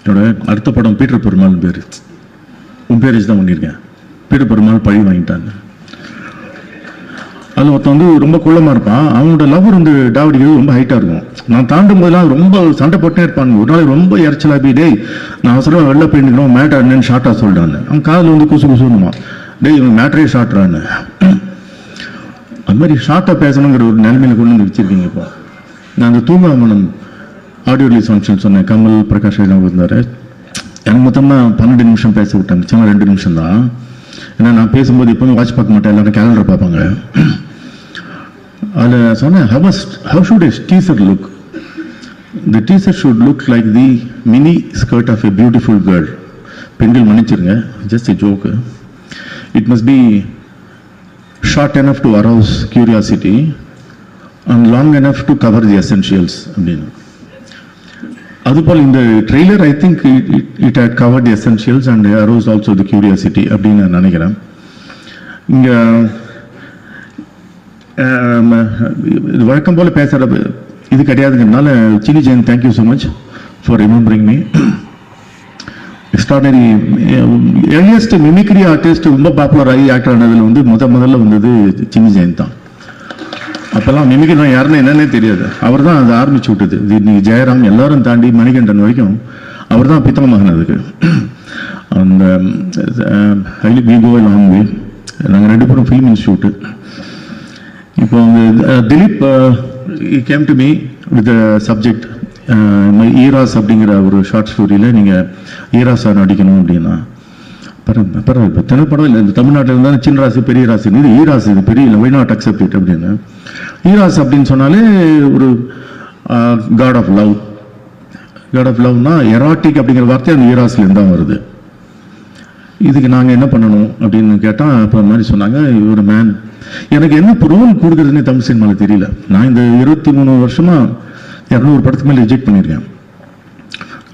என்னோட அடுத்த படம் பீட்டர் பெருமாள் பேர், உன் பேர் தான் பண்ணியிருக்கேன். பீட்டர் பெருமாள் பழி வாங்கிட்டாங்க. அது ஒருத்தன் வந்து ரொம்ப குள்ளமாக இருப்பான். அவனோட லவர் வந்து டாவடிக்கிறது ரொம்ப ஹைட்டாக இருக்கும். நான் தாண்டும் போதெல்லாம் ரொம்ப சண்டை போட்டே இருப்பான். ஒரு நாள் ரொம்ப இறைச்சலாக போய், டேய் நான் அவசரமாக வெளில போயிருக்கணும், மேட்டர் என்னன்னு ஷார்ட்டாக சொல்லிட்டான்னு. அவன் காதில் வந்து குசு குசுன்னுமா, டேய் இவன் மேட்டரே ஷார்ட்றான்னு. அது மாதிரி ஷார்ட்டாக பேசணுங்கிற ஒரு நிலைமையில கொண்டு வந்து வச்சிருக்கீங்க. இப்போ நான் அந்த தூங்காமனம் ஆடியோ ரிலீஸ் ஃபங்க்ஷன் சொன்னேன், கமல் பிரகாஷ் இருந்தார். எனக்கு மொத்தமாக 12 நிமிஷம் பேச விட்டாங்க, சும்மா 2 நிமிஷம் தான். ஏன்னா நான் பேசும்போது எப்போவுமே வாட்ச் பார்க்க மாட்டேன், எல்லாரும் கேலண்டர் பார்ப்பாங்க. அதில் சொன்னேன், how should a teaser look? The teaser should look like the mini skirt of a beautiful girl. பெண்கள் மன்னிச்சிருங்க, just a joke. It must be short enough to arouse curiosity and long enough to cover the essentials. அப்படின்னு அதுபோல் இந்த trailer I think it had cover the essentials and arouse also the curiosity அப்படின்னு நான் நினைக்கிறேன். இங்கே இது வழக்கம் போல் பேசுகிற இது கிடையாதுங்கிறதுனால சினி ஜெயன் thank you so much for remembering me. Extraordinary earliest mimicry artist ரொம்ப பாப்புலர் ஆகி ஆக்டர் ஆனதில் வந்து முதல்ல வந்தது சினி ஜெயன் தான். அப்போல்லாம் மிமிக்ரி தான் யாருன்னு என்னன்னே தெரியாது, அவர் தான் அதை ஆரம்பிச்சு விட்டது. இன்னைக்கு ஜெயராம் எல்லாரும் தாண்டி மணிகண்டன் வரைக்கும் அவர் தான் பித்தமகன் அதுக்கு. அந்த லாங் வே நாங்கள் 2 பேரும் ஃபிலிம் இன்ஸ்டியூட்டு. இப்போ அந்த Dileep came to me with subject my ஈராஸ் அப்படிங்கிற ஒரு ஷார்ட் ஸ்டோரியில் நீங்கள் ஈராஸா நடிக்கணும் அப்படின்னா பரவாயில்ல, திரைப்படம் இல்லை, இந்த தமிழ்நாட்டில் இருந்தாலும் சின்ன ராசி பெரிய ராசி, இது ஈராஸ், இது பெரிய இல்லை, வை நாட் அக்செப்ட் இட் அப்படின்னு. ஈராஸ் அப்படின்னு சொன்னாலே ஒரு god of love. God of லவ்னா எராட்டிக் அப்படிங்கிற வார்த்தை அந்த ஈராஸ்லேருந்து தான் வருது. இதுக்கு நாங்கள் என்ன பண்ணணும் அப்படின்னு கேட்டால் இப்போ மாதிரி சொன்னாங்க, ஒரு மேன் எனக்கு என்ன ரோல் கொடுக்குறதுன்னே தமிழ் சினிமாவில் தெரியல. நான் இந்த 23 வருஷமாக 200 படத்துக்கு மேலே ரிஜெக்ட் பண்ணியிருக்கேன்.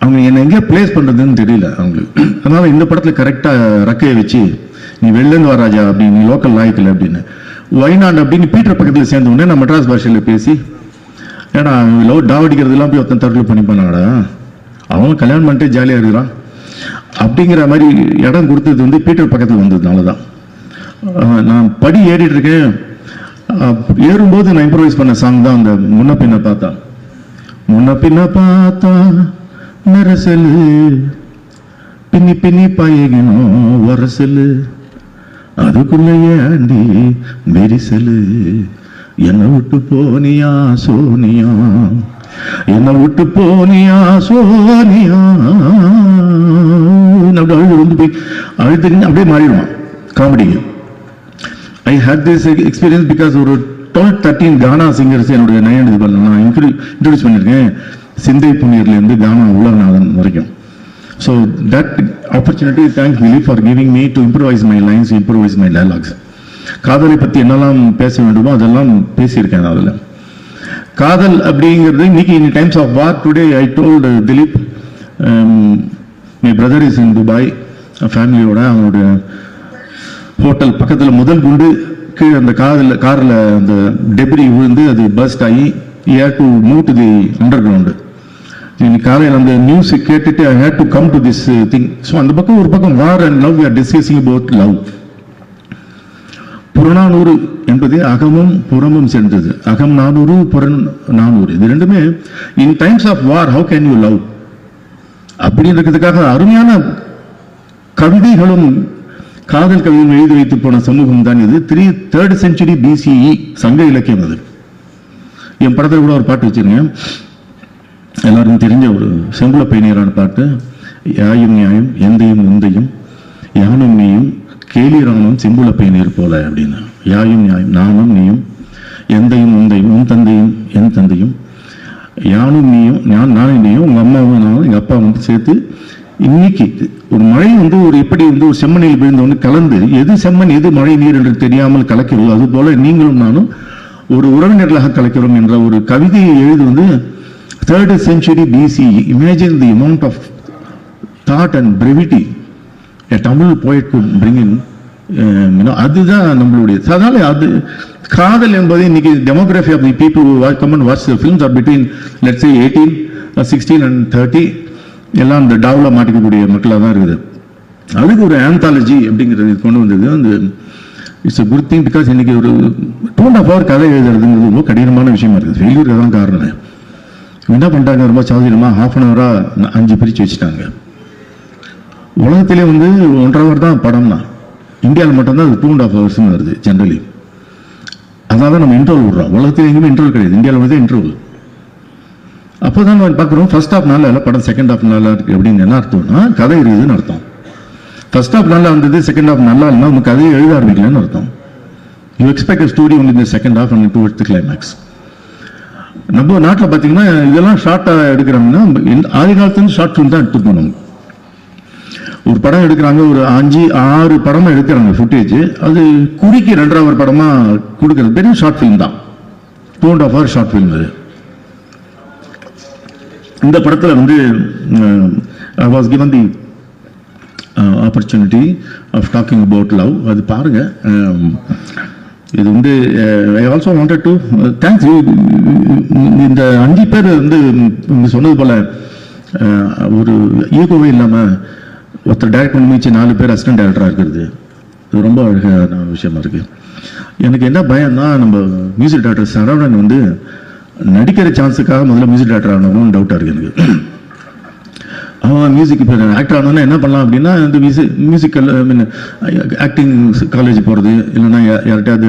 அவங்க என்னை எங்கேயா பிளேஸ் பண்ணுறதுன்னு தெரியல அவங்களுக்கு. அதனால் இந்த படத்தில் கரெக்டாக ரக்கையை வச்சு நீ வெளிலேருந்து வராஜா அப்படின்னு, நீ லோக்கல் லாய்க்கில் அப்படின்னு, வயநாடு அப்படின்னு பீட்டர் பக்கத்தில் சேர்ந்த உடனே நான் மெட்ராஸ் பாஷையில் பேசி, ஏன்னா லவ் டாவடிக்கிறதுலாம் போய் ஒருத்தன் தற்கொலை பண்ணி பண்ணாடா, அவன் கல்யாணம் பண்ணிட்டு ஜாலியாக இருக்கிறான் அப்படிங்கிற மாதிரி இடம் கொடுத்தது வந்து பீட்டர் பக்கத்தில் வந்ததுனால தான். நான் படி ஏறிட்டு இருக்கேன், ஏறும்போது நான் இம்ப்ரவைஸ் பண்ண சாங் தான் அந்த முன்ன பின்ன பார்த்தா. முன்ன பின்ன பார்த்தா நரசலு பின்னி பின்னி பழகணும் வரசலு அதுக்குள்ள ஏண்டி மெரிசலு என்னை விட்டு போனியா சோனியா, என்னை விட்டு போனியா சோனியா. அப்படி அழுது போய் அழுது அப்படியே மாறிடுவான் காமெடிக்கு. ஐ ஹேட் திஸ் எக்ஸ்பீரியன்ஸ் பிகாஸ் ஒரு 12-13 கானா சிங்கர்ஸ் என்னுடைய நயன் இது பண்ண நான் இன்ட்ரடியூஸ் பண்ணியிருக்கேன். சிந்தை புண்ணியர்லேருந்து கானா உலகநாதன் வரைக்கும். So that opportunity thanks Dileep for giving me to improvise my lines, improvise my dialogues. காதலை பற்றி என்னெல்லாம் பேச வேண்டுமோ அதெல்லாம் பேசியிருக்கேன். அதில் காதல் அப்படிங்கிறது இன்னைக்கு in times of war today I told Dileep, my brother is in Dubai ஃபேமிலியோட, அவனுடைய ஹோட்டல் பக்கத்தில் முதல் குண்டு கீழே அந்த காரில் அந்த டெப்ரி விழுந்து அது பர்ஸ்ட் ஆகி he had to move to the underground. இன்னைக்கு காலையில் அந்த நியூஸ் கேட்டுட்டு I had to come to this thing. So அந்த பக்கம் ஒரு பக்கம் war and love, we are discussing about love. Purananuru என்பது அகமும் புறமும் சேர்ந்தது. அகம் 400 புறம் 400, இது ரெண்டுமே in times of war how can you love அப்படின்றதுக்காக அருமையான கவிதைகளும் காதல் கவிதையும் எழுதி வைத்து போன சமூகம் தான் இது. 3rd century BCE சங்க இலக்கியம் அது. என் படத்தில் கூட ஒரு பாட்டு வச்சிருக்கேன், எல்லாருக்கும் தெரிஞ்ச ஒரு செம்புல பையனீரான பாட்டு. யாயும் நியாயம் எந்தையும் உந்தையும் யானும் நீயும் கேலிரானும் செம்புல பையனீர் போல அப்படின்னு. யாயும் நியாயம் நானும் நீயும் எந்தையும் உந்தையும் உன் தந்தையும் என் தந்தையும் யானும் நீயும் நானும் நீயும் உங்கள் அம்மாவும் நானும் எங்கள் அப்பா வந்து சேர்த்து இன்னைக்கு ஒரு மழை வந்து ஒரு எப்படி வந்து ஒரு செம்மணியில் விழுந்தவொன்னு கலந்து எது செம்மண் எது மழை நீர் என்று தெரியாமல் கலக்கிறோம், அது போல நீங்களும் நானும் ஒரு உறவினர்களாக கலக்கிறோம் என்ற ஒரு கவிதையை எழுது வந்து 3rd century BCE. Imagine the amount of thought and brevity a Tamil poet could bring in. அதுதான் நம்மளுடைய. அதனால அது காதல் என்பது இன்னைக்கு demography of the people who come and watch the films are between let's say 18, 16 and 30. எல்லாம் இந்த டாவில் மாட்டிக்கக்கூடிய மக்களாக தான் இருக்குது. அதுக்கு ஒரு ஆந்தாலஜி அப்படிங்கிறது கொண்டு வந்தது அந்த it's a good thing. Because இன்னைக்கு ஒரு 2.5 hour கதை எழுதுறதுங்கிறது ரொம்ப கடினமான விஷயமா இருக்குது. ஃபெயிலியர் தான் காரணம். என்ன பண்ணிட்டாங்க, ரொம்ப சாதினமாக 1/2 hour 5 பிரித்து வச்சுட்டாங்க. உலகத்திலே 1.5 hour தான் படம்னா, இந்தியாவில் மட்டும்தான் அது 2.5 hours வருது ஜென்ரலி. அதனால தான் நம்ம இன்டர்வல் விடுறோம். உலகத்தில் எங்கேயுமே இன்டர்வல் கிடையாது, இந்தியாவில் வந்து இன்டர்வல். அப்போ தான் நம்ம பார்க்குறோம் ஃபர்ஸ்ட் ஹாஃப் நல்லா இல்லை, படம் செகண்ட் ஹாஃப் நல்லா இருக்குது அப்படின்னு என்ன அர்த்தம்னா கதை இருக்குதுன்னு அர்த்தம். ஃபர்ஸ்ட் ஹாஃப் நல்லா இருந்தது, செகண்ட் ஹாஃப் நல்லா இல்லைன்னா நம்ம கதையை எழுத ஆரம்பிக்கலன்னு அர்த்தம். யூ எக்ஸ்பெக்ட் ஸ்டோரி ஒன்லி இந்த second half and towards the climax. நம்ம நாட்டில் பார்த்தீங்கன்னா இதெல்லாம் ஷார்ட்டாக எடுக்கிறாங்கன்னா ஆதி காலத்துலேருந்து ஷார்ட் ஃபிலிம் தான் எடுத்துருக்கோம். நம்ம ஒரு படம் எடுக்கிறாங்க, ஒரு 5-6 படமாக எடுக்கிறாங்க ஃபுட்டேஜ், அது குறுக்கி 2.5 hour படமாக கொடுக்குறது பெரிய ஷார்ட் ஃபிலிம் தான். 2.5 hour ஷார்ட் ஃபிலிம் அது. இந்த படத்தில் I was given the opportunity of talking about love. அது பாருங்க. இது I also wanted to thank you. இந்த 5 பேர் சொன்னது போல ஒரு ஈகோவே இல்லாமல் ஒருத்தர் டைரக்ட் பண்ணி மிச்சம் 4 பேர் அசிஸ்டன்ட் டைரக்டராக இருக்கிறது இது ரொம்ப அழகான விஷயமா இருக்கு. எனக்கு என்ன பயம்னா, நம்ம மியூசிக் டைரக்டர் சரவணன் நடிக்கிற சான்ஸுக்காக முதல்ல மியூசிக் டைரக்டர் ஆகணும்னு டவுட்டாக இருக்குது எனக்கு. அவன் மியூசிக் இப்போ ஆக்டர் ஆனோன்னா என்ன பண்ணலாம் அப்படின்னா, இந்த மியூசிக்கல் ஆக்டிங் காலேஜ் போகிறது, இல்லைன்னா யார்கிட்டயாவது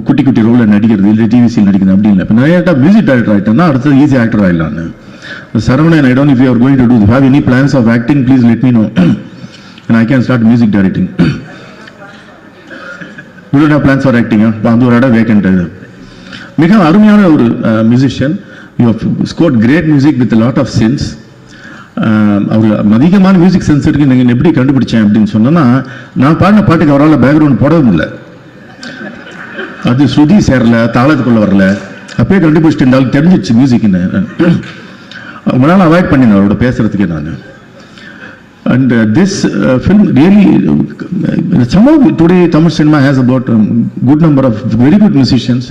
குட்டி குட்டி ரோலில் நடிக்கிறது, இல்லை டிவிசியில் நடிக்கிறது அப்படி இல்லை. இப்போ நிறைய மியூசிக் டைரக்டர் ஆகிட்டேன்னா அடுத்தது ஈஸி ஆக்டர் ஆகிடலான்னு. Saravanan, I don't know if you are going to do this. Have any plans of acting? Please let me know, and I can start music directing. You don't have plans for acting? அந்த ஒரு இடம் vacant. மிக அருமையான ஒரு musician. You have scored great music with lot of sense. அவர் அதிகமான music sense இருக்கு. நீங்கள் எப்படி கண்டுபிடிச்சேன் அப்படின்னு சொன்னோன்னா, நான் பாடின பாட்டுக்கு அவரால் பேக்ரவுண்ட் போடவும் இல்லை. அது ஸ்ருதி சேரல, தாளத்துக்குள்ள வரல. அப்பயே கண்டுபிடிச்சிட்டு இருந்தாலும் தெரிஞ்சிச்சு மியூசிக்னு. உங்களால் அவாய்ட் பண்ணினேன் அவரோட பேசுறதுக்கே நான். And this film really, somehow today Tamil cinema has about a good number of very good musicians,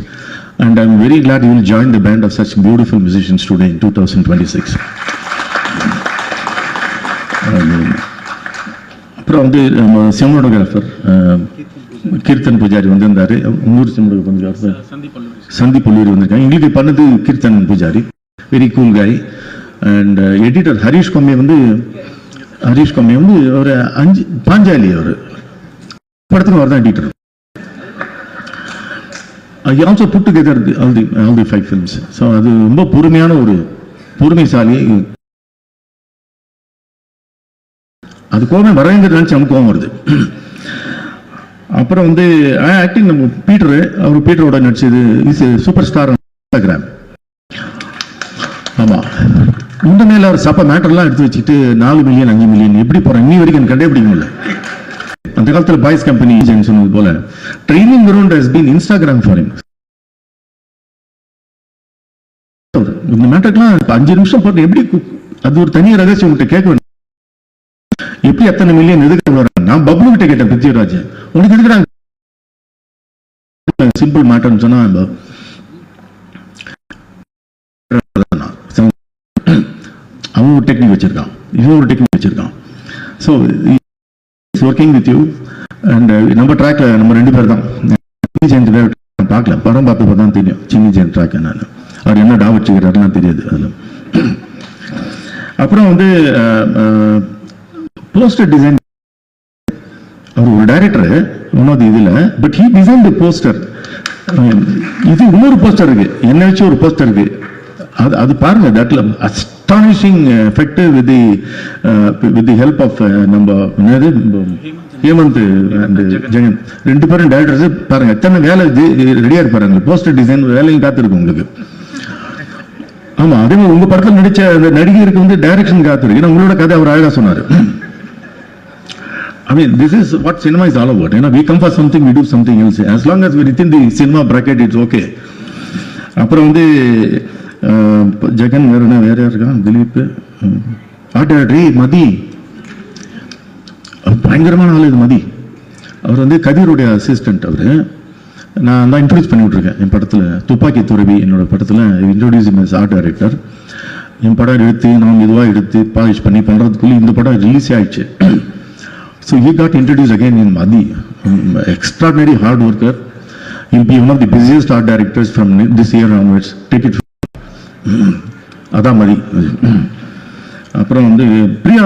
and I'm very glad you will join the band of such beautiful musicians today in 2026. அப்புறம் cinematographer kirtan pujari வந்திருந்தாரு. இன்னொரு cinematographer Sandeep பல்லூரி வந்திருக்காங்க. எங்களுக்கு பண்ணது kirtan pujari, very cool காய். And editor Harish கொம்மே ஒரு பாஞ்சாலி அவர் படத்துக்கு அவர் தான் editor. He also put together all the 5 films. So அது ரொம்ப பொறுமைசாலி. அது கோபம் வரைந்து நினைச்சு நமக்கு கோபம் வருது. அப்புறம் ஆக்டிங் நம்ம பீட்டரோட நடிச்சது சூப்பர் ஸ்டார் இன்ஸ்டாகிராம். ஆமா, இந்த மேல அவர் சப்ப மேட்டர்லாம் எடுத்து வச்சுட்டு 4 மில்லியன் 5 மில்லியன் எப்படி போறேன் இன்னி வரைக்கும் எனக்கு கண்டுபிடிக்க முடியல. அந்த காலத்தில் பாய்ஸ் கம்பெனி சொன்னது போல training ground has been Instagram for him. இந்த மேட்டர்லாம் 5 நிமிஷம் போட்டு எப்படி, அது ஒரு தனி ரகசியம் உங்கள்கிட்ட கேட்க வேண்டும். எப்படி எத்தனை மில்லியன் எதுக்கு வர? நான் பப்ளு கிட்ட கேட்டேன், பிருத்திவிராஜ் உனக்கு எதுக்குறாங்க சிம்பிள் மேட்டர்னு சொன்னா, அவன் ஒரு டெக்னிக் வச்சிருக்கான், இவன் ஒரு டெக்னிக் வச்சிருக்கான். So working with you. And நம்ம ட்ராக்ல நம்ம 2 பேர் தான். பார்க்கல, படம் பார்த்து தான் தெரியும் சின்னி ஜெயின் ட்ராக் என்னன்னு. அவர் என்ன டா வச்சுக்கிறாருலாம் தெரியாது அதில். அப்புறம் போஸ்டர் டிசைன், அவர் ஒரு டைரக்டர் ஒன்றாவது இதில், but he design the poster. இது இன்னொரு போஸ்டர் இருக்கு, என்ன வச்சு ஒரு போஸ்டர் இருக்கு, அது பாருங்க. தட்ல astonishing effect with the help of நம்ம ஹேமந்த் அண்ட் ஜெகன் 2 பேரும் டைரக்டர்ஸ். பாருங்க எத்தனை வேலை ரெடியா இருப்பாருங்க. போஸ்டர் டிசைன் வேலையும் காத்திருக்கு உங்களுக்கு. ஆமா, அதே மாதிரி உங்க படத்தில் நடிச்ச அந்த நடிகருக்கு டைரக்ஷன் காத்திருக்கு. ஏன்னா உங்களோட கதை அவர் அழகா சொன்னாரு. I mean, this is what cinema is all about. We come for something, we do something else. As long as we're within the cinema bracket, it's okay. அப்புறம் ஜெகன் வேற யார் இருக்கான், திலீப், ஆட்டாட்ரி, மதி, பயங்கரமான ஆள் இது மதி. அவர் கதிருடைய அசிஸ்டன்ட். அவர் நான் தான் இன்ட்ரடியூஸ் பண்ணி விட்டுருக்கேன் என் படத்தில். துப்பாக்கி துறவி என்னோட படத்தில் இன்ட்ரோடியூஸ் இஸ் ஆர்ட் டைரக்டர். என் படம் எடுத்து நான் இதுவாக எடுத்து பாலிஷ் பண்ணி பண்ணுறதுக்குள்ளே இந்த படம் ரிலீஸே ஆயிடுச்சு. So he got introduced again in Madi, extraordinary hard worker. He'll be one of the busiest art directors from this year onwards. Take it. அதான் மதி. அப்புறம் வந்து பிரியா,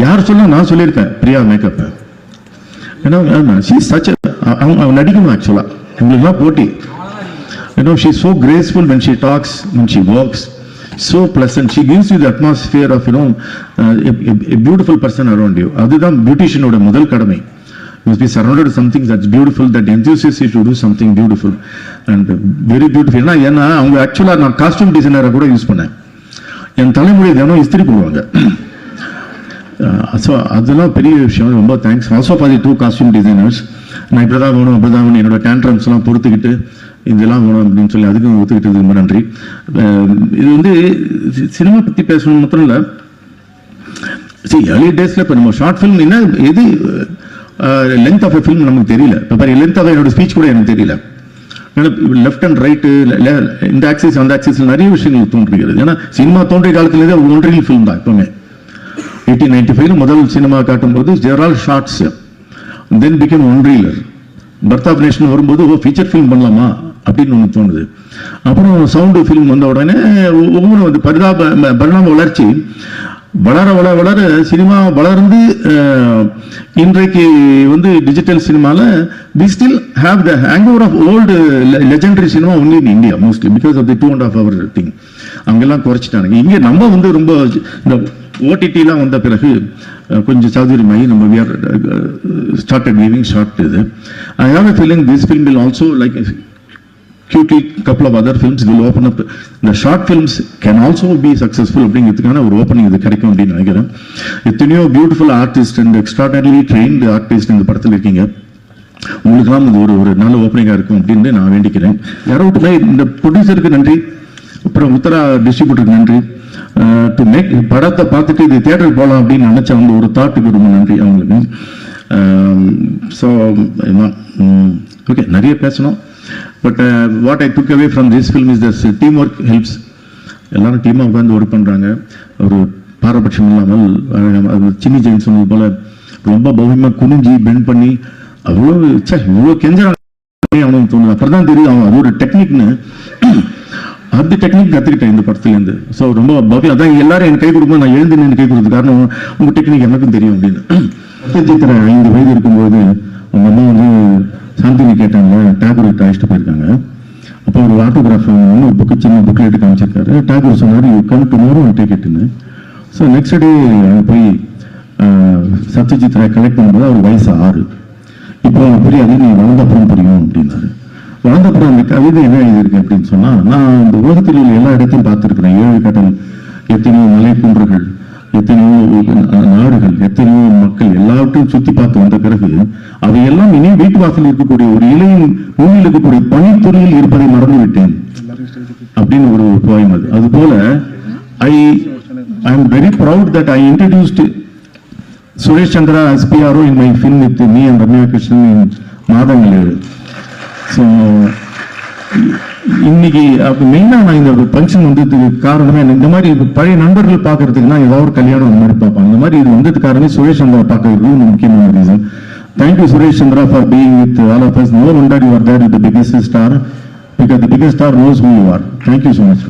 யார் சொல்ல நான் சொல்லியிருக்கேன் பிரியா மேக்கப். ஏன்னா அவங்க நடிக்கணும் ஆக்சுவலாக, எங்களுக்குலாம் போட்டி. She is so graceful when she talks, when she walks, so pleasant. She gives you the atmosphere of a beautiful person around you. அதுதான் பியூட்டிஷியனோட முதல் கடமை. You must be surrounded with something that's beautiful, that enthusiasts you to do something beautiful and very beautiful. ஏன்னா அவங்க ஆக்சுவலாக நான் costume டிசைனரை கூட use பண்ணேன். என் தலைமுறை தினம் இஸ்திரி போடுவாங்க. ஸோ அதெல்லாம் பெரிய விஷயம். ரொம்ப thanks also for the 2 costume designers. நான் இப்படி தான் வேணும் அப்படி தான் வேணும் என்னோட டேண்ட்ரம்ஸ்லாம் பொறுத்துக்கிட்டு இதெல்லாம் வேணும் அப்படின்னு சொல்லி அதுக்கும் ஒத்துக்கிட்டது ரொம்ப நன்றி. இது வந்து சினிமா பற்றி பேசணும் மாத்திரம் இல்லை. சரி, ஏர்லி டேஸில் இப்போ நம்ம ஷார்ட் ஃபிலிம் என்ன எது லென்த் ஆஃப் எ ஃபிலிம் நமக்கு தெரியல. இப்போ பாரு லென்த் ஆஃப் என்னோட ஸ்பீச் கூட எனக்கு தெரியல. லெஃப்ட் அண்ட் ரைட்டு இந்த ஆக்சிஸ் அந்த ஆக்சிஸில் நிறைய விஷயங்கள் தோன்றுகிறது. ஏன்னா சினிமா தோன்றிய காலத்துலேயே ஒரு ஒன்றில் ஃபிலிம் தான். எப்பவுமே 1895 முதல் சினிமா காட்டும்போது there all shorts, then became one reeler. Birth of nation வரும்போது ஃபீச்சர் ஃபிலிம் பண்ணலாமா அப்படின்னு ஒன்று தோணுது. அப்புறம் சவுண்டு ஃபிலிம் வந்த உடனே ஒவ்வொன்றும் வந்து பரிணாம வளர்ச்சி வளர வளர வளர சினிமா வளர்ந்து இன்றைக்கு வந்து டிஜிட்டல் சினிமாவில் we still have the hangover of old legendary cinema only in India mostly because of the 2.5 hour thing. அங்கெல்லாம் குறைச்சிட்டானுங்க. இங்கே நம்ம வந்து ரொம்ப இந்த ஓடிடிலாம் வந்த பிறகு கொஞ்சம் சௌகரியமாகி நம்ம we are started giving short இது. I have a feeling this film will also like quickly couple of other films will open up. The short films can also be successful அப்படிங்கிறதுக்கான ஒரு ஓப்பனிங் இது கிடைக்கும் அப்படின்னு நினைக்கிறேன். எத்தனையோ beautiful artist and extraordinary trained artist இந்த படத்தில் இருக்கீங்க. உங்களுக்கெல்லாம் இது ஒரு நல்ல ஓப்பனிங்காக இருக்கும் அப்படின்னு நான் வேண்டிக்கிறேன். யாரோ இந்த ப்ரொடியூசருக்கு நன்றி, அப்புறம் உத்தரா டிஸ்ட்ரிபியூட்டருக்கு நன்றி. டு மேக் படத்தை பார்த்துட்டு இது தியேட்டருக்கு போகலாம் அப்படின்னு நினச்ச அவங்க ஒரு தாட்டுக்கு ரொம்ப நன்றி அவங்களுக்கு. ஸோ ஓகே, நிறைய பேசணும். But what I took away from this film is that teamwork helps. எல்லாரும் டீமாக உட்காந்து ஒர்க் பண்ணுறாங்க. ஒரு பாரபட்சம் இல்லாமல் சின்னி ஜெயின் சொன்னது போல் ரொம்ப பவ்யமாக குனிஞ்சி பெண்ட் பண்ணி அவ்வளோ இவ்வளோ கெஞ்சாங்க அவனுக்கு தோணுது. அப்புறம் தான் தெரியும் அவன் அது ஒரு டெக்னிக்னு. அந்த டெக்னிக் கற்றுக்கிட்டேன் இந்த படத்துலேருந்து. ஸோ ரொம்ப பவ்யம். அதான் எல்லாரும் எனக்கு கை கொடுக்கும்போது நான் எழுந்து நின்று கை கொடுக்குறது காரணம் உங்கள் டெக்னிக் எனக்கும் தெரியும் அப்படின்னு. சத்யஜித்ரா 5 வயது இருக்கும்போது அவங்க அம்மா வந்து சாந்தினி கேட்டாங்க, டாகூர் அழைச்சிட்டு போயிருக்காங்க. அப்போ ஒரு ஆட்டோகிராஃப் ஒரு புக்கு சின்ன புக்லெட்டு காமிச்சிருக்காரு. டாகூர் சொன்னார் யூ கம் டுமாரோ டேக் இட்னு. ஸோ நெக்ஸ்ட் டே அங்கே போய் சத்யஜித்ரா கலெக்ட் பண்ணும்போது அவர் வயசு 6. இப்போ அவருக்கு புரியாது, நீ வளர்ந்தப்புறம் புரியும் அப்படின்னாரு. வளர்ந்தப்புறம் அந்த கவிதை என்ன எழுதியிருக்கேன் அப்படின்னு சொன்னால், நான் இந்த உலகத்தில் உள்ள எல்லா இடத்தையும் பார்த்துருக்கிறேன். 7 கடல், எத்தனையோ மலை குன்றுகள், எத்தனையோ நாடுகள், எத்தனையோ மக்கள், எல்லாவற்றையும் சுத்தி பார்த்து வந்த பிறகு அவையெல்லாம் இனி வீட்டு வாசல் இருக்கக்கூடிய ஒரு இலையின் நூலில் இருக்கக்கூடிய பனித்துறையில் இருப்பதை மறந்துவிட்டேன் அப்படின்னு ஒரு போயம் அது. அதுபோல ஐ am very proud that I introduced Suresh Chandra as PRO in my film with me and Ramya Krishnan in மாதங்கள். ஸோ இன்னைக்கு அப்போ மெயினாக நான் இந்த ஃபங்க்ஷன் வந்ததுக்கு காரணமே இந்த மாதிரி பழைய நண்பர்கள் பார்க்கறதுக்குன்னா ஏதாவது ஒரு கல்யாணம் அந்த மாதிரி பார்ப்பாங்க. அந்த மாதிரி இது வந்ததுக்கு காரணமே சுரேஷ் சந்திரா பார்க்கறது முக்கியமான reason. Thank you Suresh Chandra for being with all of us. No wonder you are there with the biggest star, because the biggest star knows who you are. Thank you so much.